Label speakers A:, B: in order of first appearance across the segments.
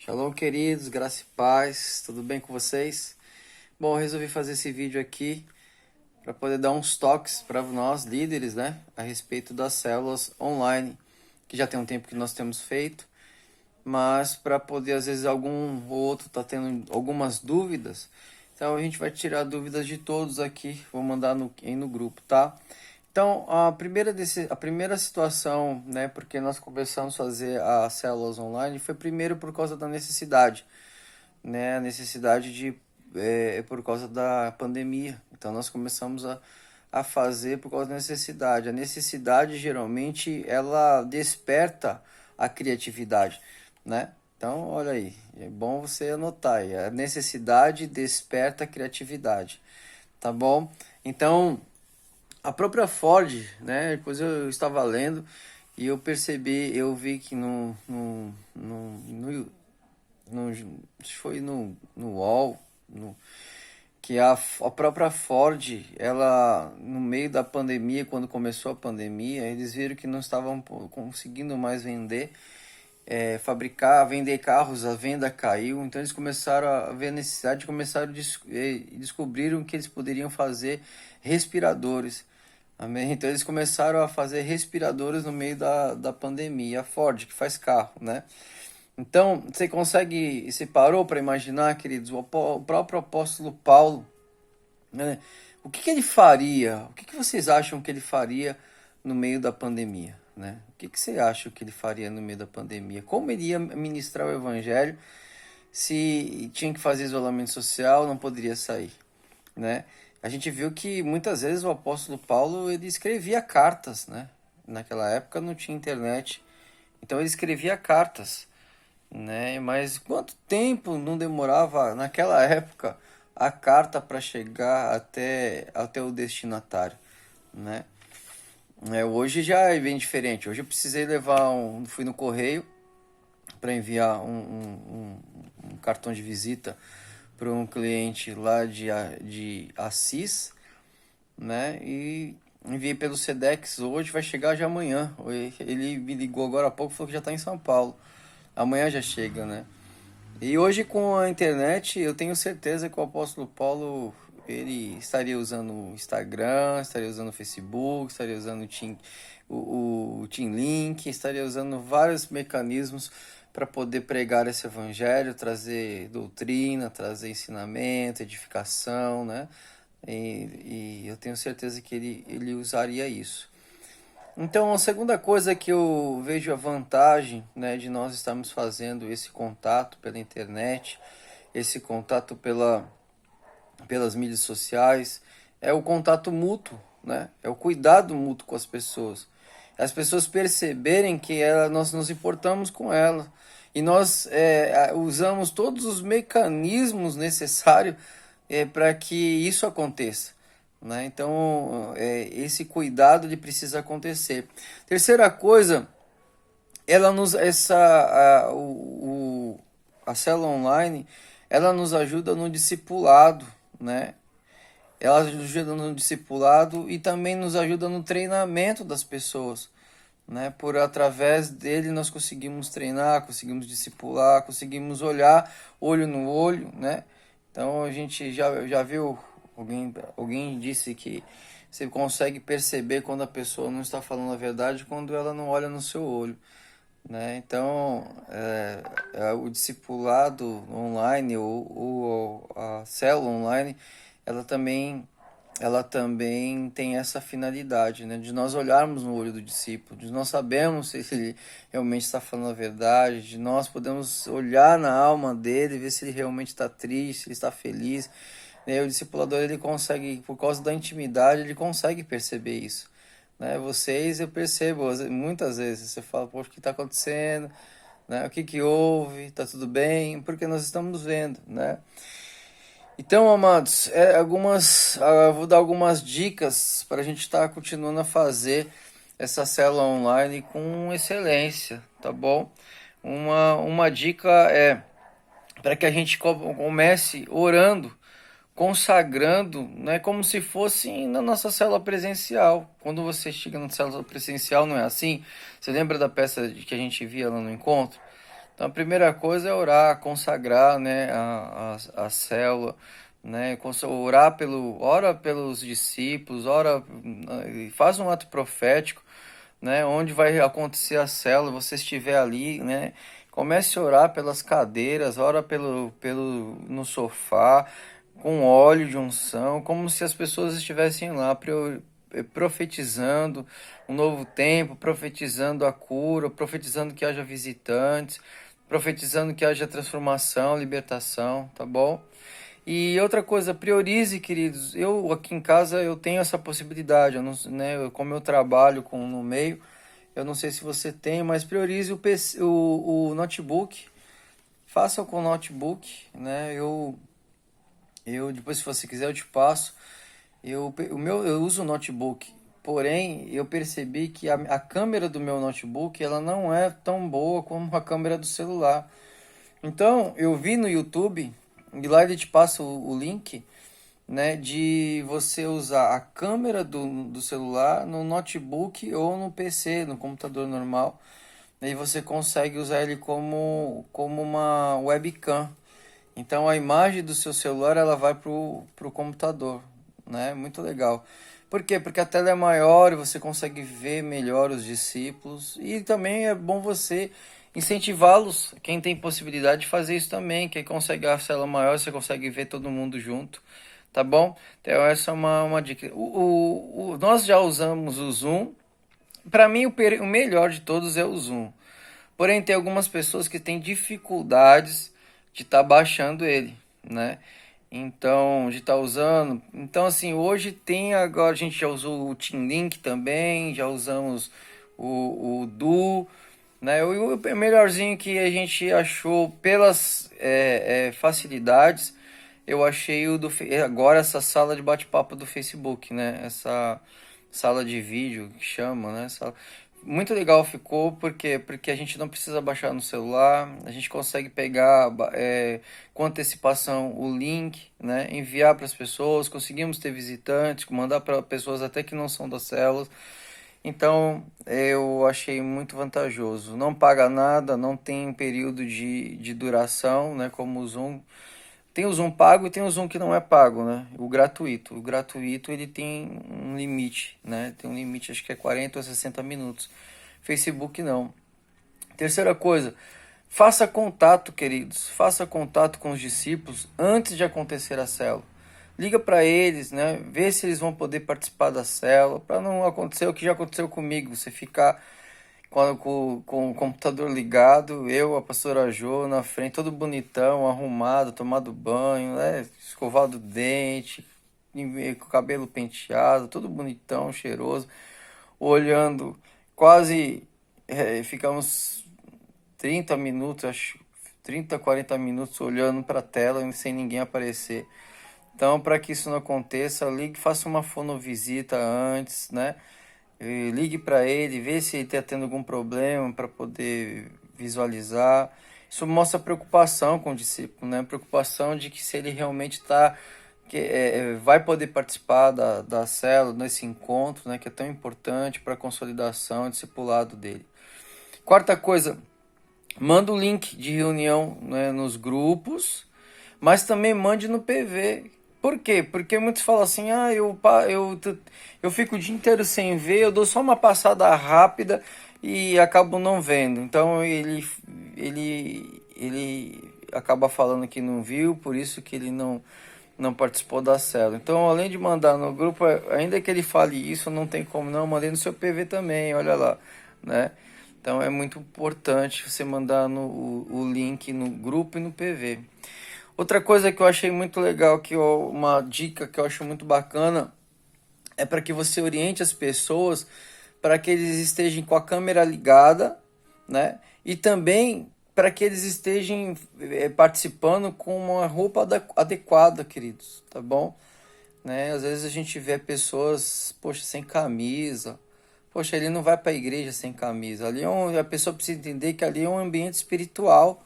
A: Shalom, queridos, graça e paz, tudo bem com vocês? Bom, eu resolvi fazer esse vídeo aqui para poder dar uns toques para nós líderes, né, a respeito das células online, que já tem um tempo que nós temos feito, mas para poder, às vezes, algum ou outro tá tendo algumas dúvidas, então a gente vai tirar dúvidas de todos aqui, vou mandar aí no grupo, tá? Então, a primeira situação, né, porque nós começamos a fazer as células online, foi primeiro por causa da necessidade, né, a necessidade por causa da pandemia. Então, nós começamos a fazer por causa da necessidade. A necessidade, geralmente, ela desperta a criatividade, né? Então, olha aí, é bom você anotar aí. A necessidade desperta a criatividade, tá bom? Então, a própria Ford, né? Depois eu estava lendo e eu vi que acho que foi no UOL, que a própria Ford, ela, no meio da pandemia, quando começou a pandemia, eles viram que não estavam conseguindo mais vender carros, a venda caiu, então eles começaram a ver a necessidade, descobriram que eles poderiam fazer respiradores. Amém? Então eles começaram a fazer respiradores no meio da pandemia. A Ford, que faz carro, né? Então, você parou para imaginar, queridos, o próprio apóstolo Paulo, né? O que ele faria? O que vocês acham que ele faria no meio da pandemia, né? O que você acha que ele faria no meio da pandemia? Como ele ia ministrar o evangelho se tinha que fazer isolamento social, não poderia sair, né? A gente viu que muitas vezes o apóstolo Paulo ele escrevia cartas, né? Naquela época não tinha internet, então ele escrevia cartas, né? Mas quanto tempo não demorava naquela época a carta para chegar até o destinatário, né? Hoje já é bem diferente. Hoje eu precisei fui no correio para enviar um cartão de visita para um cliente lá de Assis, né? E enviei pelo Sedex hoje, vai chegar já amanhã. Ele me ligou agora há pouco e falou que já está em São Paulo. Amanhã já chega, né? E hoje com a internet, eu tenho certeza que o apóstolo Paulo ele estaria usando o Instagram, estaria usando o Facebook, estaria usando o Team Link, estaria usando vários mecanismos para poder pregar esse evangelho, trazer doutrina, trazer ensinamento, edificação, né? E eu tenho certeza que ele usaria isso. Então, a segunda coisa que eu vejo a vantagem, né, de nós estarmos fazendo esse contato pela internet, esse contato pelas mídias sociais, é o contato mútuo, né? É o cuidado mútuo com as pessoas. As pessoas perceberem que nós nos importamos com ela e nós usamos todos os mecanismos necessários para que isso aconteça, né? Então, esse cuidado ele precisa acontecer. Terceira coisa, ela nos a célula online, ela nos ajuda no discipulado, né? Ela ajuda no discipulado e também nos ajuda no treinamento das pessoas, né? Por através dele nós conseguimos treinar, conseguimos discipular, conseguimos olhar olho no olho, né? Então a gente já viu, alguém disse que você consegue perceber quando a pessoa não está falando a verdade quando ela não olha no seu olho, né? Então o discipulado online ou a célula online, ela também tem essa finalidade, né? De nós olharmos no olho do discípulo, de nós sabermos se ele realmente está falando a verdade, de nós podemos olhar na alma dele, ver se ele realmente está triste, se ele está feliz, né? O discipulador, ele consegue, por causa da intimidade, ele consegue perceber isso, né? Vocês, eu percebo, muitas vezes você fala, poxa, o que está acontecendo, né? O que houve, está tudo bem, porque nós estamos vendo, né? Então, amados, eu vou dar algumas dicas para a gente estar continuando a fazer essa célula online com excelência, tá bom? Uma dica é para que a gente comece orando, consagrando, né, como se fosse na nossa célula presencial. Quando você chega na célula presencial, não é assim? Você lembra da peça que a gente via lá no encontro? Então a primeira coisa é orar, consagrar, né, a célula, né, orar ora pelos discípulos, ora, faz um ato profético, né, onde vai acontecer a célula, você estiver ali, né, comece a orar pelas cadeiras, ora no sofá, com óleo de unção, como se as pessoas estivessem lá profetizando um novo tempo, profetizando a cura, profetizando que haja visitantes, profetizando que haja transformação, libertação, tá bom? E outra coisa, priorize, queridos. Eu aqui em casa eu tenho essa possibilidade, eu não, né, como eu trabalho no meio, eu não sei se você tem, mas priorize o PC, o notebook. Faça com o notebook, né? Eu depois se você quiser eu te passo. Eu uso o notebook, porém eu percebi que a câmera do meu notebook ela não é tão boa como a câmera do celular. Então eu vi no YouTube e lá ele te passa o link, né, de você usar a câmera do celular no notebook ou no PC, no computador normal. Aí você consegue usar ele como uma webcam. Então a imagem do seu celular ela vai pro computador, né? Muito legal. Por quê? Porque a tela é maior e você consegue ver melhor os discípulos e também é bom você incentivá-los. Quem tem possibilidade de fazer isso também, quem consegue a tela maior, você consegue ver todo mundo junto, tá bom? Então essa é uma dica. Nós já usamos o Zoom. Para mim o melhor de todos é o Zoom. Porém, tem algumas pessoas que têm dificuldades de estar baixando ele, né? Então, de estar usando. Então, assim, hoje tem agora, a gente já usou o Team Link também, já usamos o Duo, né? O melhorzinho que a gente achou pelas facilidades, eu achei agora essa sala de bate-papo do Facebook, né? Essa sala de vídeo que chama, né? Muito legal ficou porque a gente não precisa baixar no celular, a gente consegue pegar com antecipação o link, né? Enviar para as pessoas, conseguimos ter visitantes, mandar para pessoas até que não são das células. Então eu achei muito vantajoso. Não paga nada, não tem período de duração, né? Como o Zoom. Tem o Zoom pago e tem o Zoom que não é pago, né? O gratuito. O gratuito ele tem um limite, né? Tem um limite, acho que é 40 ou 60 minutos. Facebook não. Terceira coisa, faça contato, queridos. Faça contato com os discípulos antes de acontecer a célula. Liga para eles, né? Vê se eles vão poder participar da célula, para não acontecer o que já aconteceu comigo. Você ficar com o computador ligado, eu, a pastora Jo na frente, todo bonitão, arrumado, tomado banho, né? Escovado o dente, com o cabelo penteado, todo bonitão, cheiroso, olhando, quase ficamos 30 minutos, acho, 30, 40 minutos olhando para a tela sem ninguém aparecer. Então, para que isso não aconteça, ligue, faça uma fonovisita antes, né? Ligue para ele, vê se ele está tendo algum problema para poder visualizar. Isso mostra preocupação com o discípulo, né? Preocupação de que se ele realmente vai poder participar da célula, nesse encontro, né? Que é tão importante para a consolidação e discipulado dele. Quarta coisa, manda o link de reunião, né, nos grupos, mas também mande no PV. Por quê? Porque muitos falam assim, eu fico o dia inteiro sem ver, eu dou só uma passada rápida e acabo não vendo. Então ele acaba falando que não viu, por isso que ele não participou da célula. Então, além de mandar no grupo, ainda que ele fale isso, não tem como não, mandei no seu PV também, olha lá, né? Então é muito importante você mandar o link no grupo e no PV. Outra coisa que eu achei muito legal, uma dica que eu acho muito bacana, é para que você oriente as pessoas para que eles estejam com a câmera ligada, né? E também para que eles estejam participando com uma roupa adequada, queridos, tá bom? Né? Às vezes a gente vê pessoas, poxa, sem camisa. Poxa, ele não vai para a igreja sem camisa. A pessoa precisa entender que ali é um ambiente espiritual,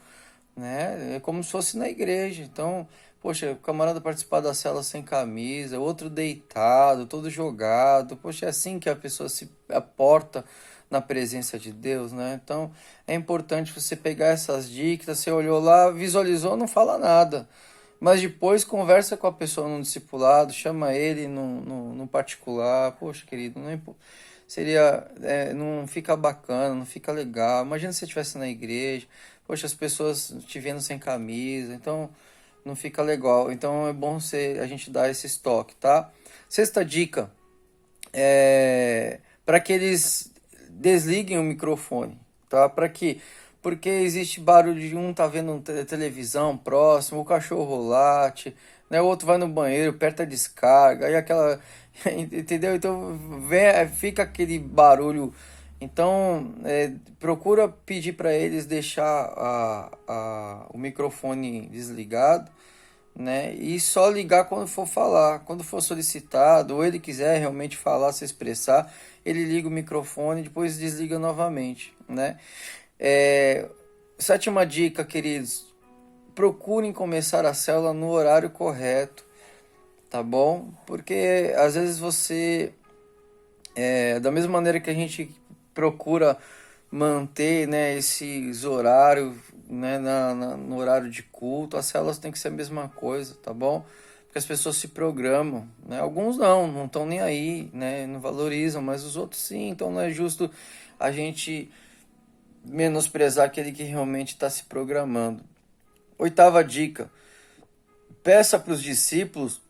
A: né? É como se fosse na igreja. Então, poxa, o camarada participar da cela sem camisa, outro deitado, todo jogado. Poxa, é assim que a pessoa se aporta na presença de Deus, né? Então é importante você pegar essas dicas, você olhou lá, visualizou, não fala nada. Mas depois conversa com a pessoa no discipulado, chama ele no particular. Poxa, querido, não, seria, não fica bacana, não fica legal. Imagina se você estivesse na igreja, poxa, as pessoas te vendo sem camisa, então não fica legal. Então é bom a gente dar esse estoque, tá? Sexta dica, para que eles desliguem o microfone, tá? Para que porque existe barulho de um tá vendo televisão próximo, o cachorro late, né? O outro vai no banheiro, aperta a descarga, aí aquela entendeu? Então fica aquele barulho. Então procura pedir para eles deixar o microfone desligado, né? E só ligar quando for falar, quando for solicitado, ou ele quiser realmente falar, se expressar, ele liga o microfone e depois desliga novamente, né? Sétima dica, queridos, procurem começar a célula no horário correto, tá bom? Porque às vezes da mesma maneira que a gente procura manter, né, esses horários, né, no horário de culto, as células têm que ser a mesma coisa, tá bom? Porque as pessoas se programam, né? Alguns não estão nem aí, né, não valorizam, mas os outros sim, então não é justo a gente menosprezar aquele que realmente está se programando. Oitava dica, peça para os discípulos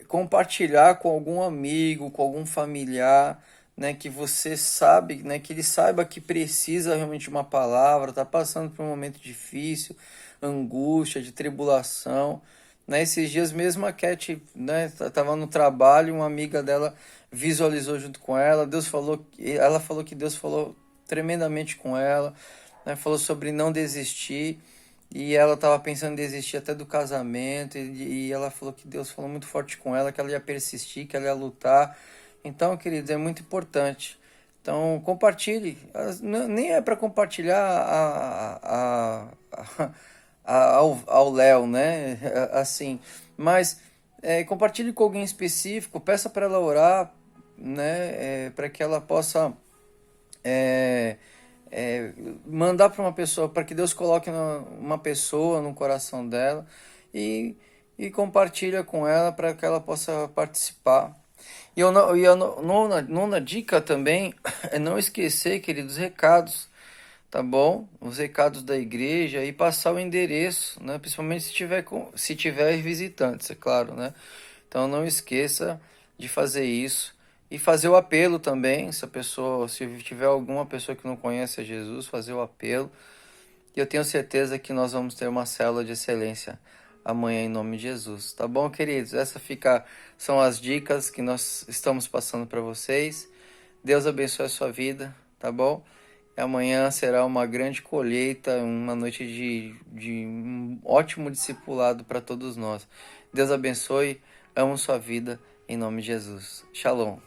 A: compartilhar com algum amigo, com algum familiar, né, que você sabe, né, que ele saiba que precisa realmente de uma palavra, está passando por um momento difícil, angústia, de tribulação. Né, esses dias mesmo a Cat, né, tava no trabalho, uma amiga dela visualizou junto com ela, ela falou que Deus falou tremendamente com ela, né, falou sobre não desistir. E ela estava pensando em desistir até do casamento. E ela falou que Deus falou muito forte com ela, que ela ia persistir, que ela ia lutar. Então, queridos, é muito importante. Então, compartilhe. Nem é para compartilhar ao Léo, né? Assim, mas compartilhe com alguém específico. Peça para ela orar, né? Para que ela possa é, mandar para uma pessoa, para que Deus coloque uma pessoa no coração dela e, e compartilha com ela para que ela possa participar. E a nona dica também é não esquecer, queridos, recados, tá bom? Os recados da igreja e passar o endereço, né? Principalmente se tiver visitantes, é claro, né? Então não esqueça de fazer isso e fazer o apelo também, se tiver alguma pessoa que não conhece a Jesus, fazer o apelo. E eu tenho certeza que nós vamos ter uma célula de excelência amanhã em nome de Jesus. Tá bom, queridos? São as dicas que nós estamos passando para vocês. Deus abençoe a sua vida, tá bom? E amanhã será uma grande colheita, uma noite de um ótimo discipulado para todos nós. Deus abençoe, amo sua vida, em nome de Jesus. Shalom.